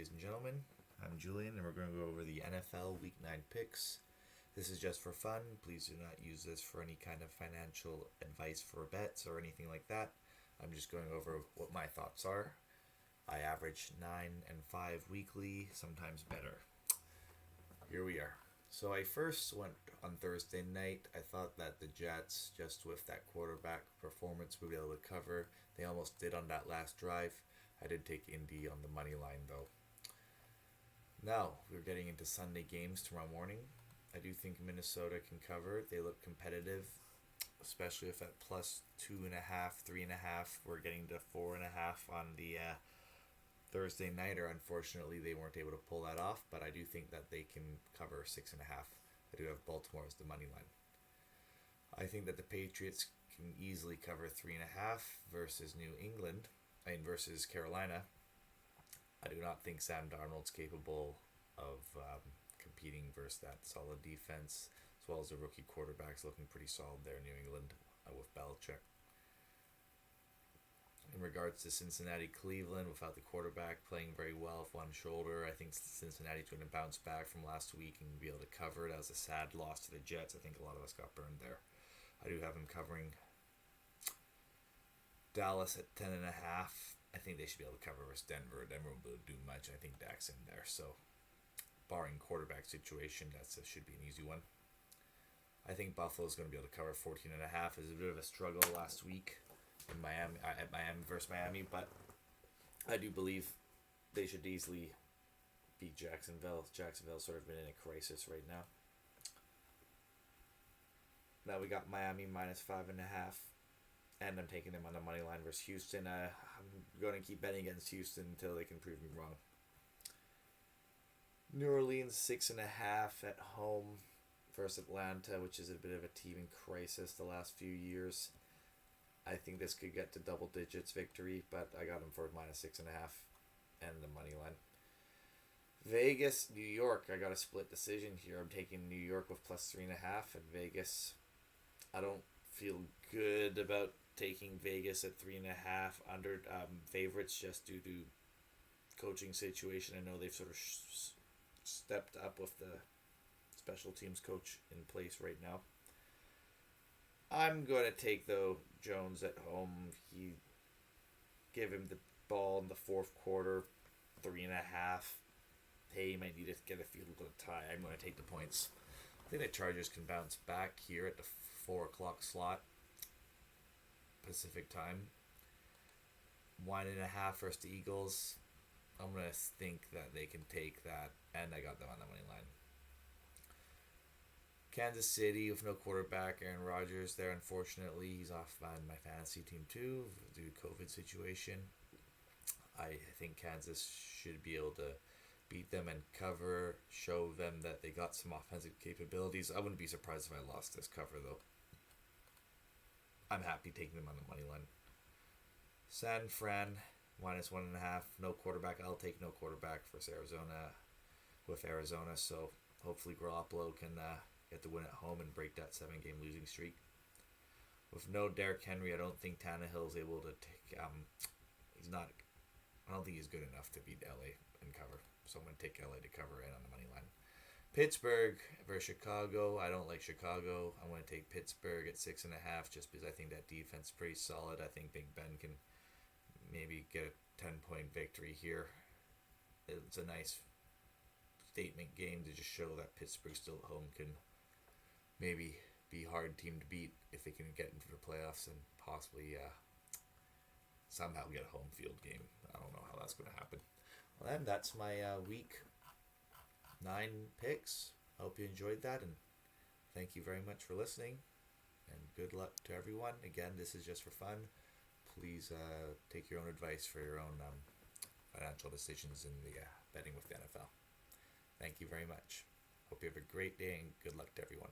ladies and gentlemen. I'm Julian, and we're going to go over the NFL Week 9 picks. This is just for fun. Please do not use this for any kind of financial advice for bets or anything like that. I'm just going over what my thoughts are. I average 9 and 5 weekly, sometimes better. Here we are. So I first went on Thursday night. I thought that the Jets, just with that quarterback performance, would be able to cover. They almost did on that last drive. I did take Indy on the money line, though. Now, we're getting into Sunday games tomorrow morning. I do think Minnesota can cover. They look competitive, especially if at plus 2.5, 3.5. We're getting to 4.5 on the Thursday nighter. Unfortunately, they weren't able to pull that off, but I do think that they can cover 6.5. I do have Baltimore as the money line. I think that the Patriots can easily cover 3.5 versus New England. Versus Carolina. I do not think Sam Darnold's capable of competing versus that solid defense, as well as the rookie quarterbacks looking pretty solid there in New England with Belichick. In regards to Cincinnati, Cleveland, without the quarterback playing very well with one shoulder, I think Cincinnati's going to bounce back from last week and be able to cover it. That was a sad loss to the Jets. I think a lot of us got burned there. I do have them covering Dallas at 10.5. I think they should be able to cover versus Denver. Denver won't be able to do much. I think Dak's in there. So, barring quarterback situation, that should be an easy one. I think Buffalo's going to be able to cover 14.5. It was a bit of a struggle last week in Miami at Miami versus Miami, but I do believe they should easily beat Jacksonville. Jacksonville's sort of been in a crisis right now. Now we got Miami minus 5.5. And I'm taking them on the money line versus Houston. I'm going to keep betting against Houston until they can prove me wrong. New Orleans 6.5 at home versus Atlanta, which is a bit of a team in crisis the last few years. I think this could get to double digits victory, but I got them for minus 6.5 and the money line. Vegas, New York. I got a split decision here. I'm taking New York with plus 3.5 and Vegas. I don't feel good about taking Vegas at 3.5 under favorites just due to coaching situation. I know they've sort of stepped up with the special teams coach in place right now. I'm going to take, though, Jones at home. He gave him the ball in the fourth quarter, 3.5. Hey, he might need to get a field goal tie. I'm going to take the points. I think the Chargers can bounce back here at the 4 o'clock slot. Pacific time. 1.5 versus the Eagles. I'm going to think that they can take that, and I got them on the money line. Kansas City with no quarterback, Aaron Rodgers there, unfortunately. He's off on my fantasy team too due to COVID situation. I think Kansas should be able to beat them and cover, show them that they got some offensive capabilities. I wouldn't be surprised if I lost this cover, though. I'm happy taking them on the money line. San Fran, minus 1.5. No quarterback. I'll take no quarterback versus Arizona with Arizona. So hopefully Garoppolo can get the win at home and break that 7-game losing streak. With no Derrick Henry, I don't think Tannehill is able to take. He's not. I don't think he's good enough to beat LA and cover. So I'm going to take LA to cover in on the money line. Pittsburgh versus Chicago. I don't like Chicago. I'm going to take Pittsburgh at 6.5 just because I think that defense is pretty solid. I think Big Ben can maybe get a 10-point victory here. It's a nice statement game to just show that Pittsburgh still at home can maybe be a hard team to beat if they can get into the playoffs and possibly somehow get a home field game. I don't know how that's going to happen. Well, then that's my week 9 picks. I hope you enjoyed that, and thank you very much for listening, and good luck to everyone. Again, this is just for fun. Please take your own advice for your own financial decisions in the betting with the NFL. Thank you very much. Hope you have a great day, and good luck to everyone.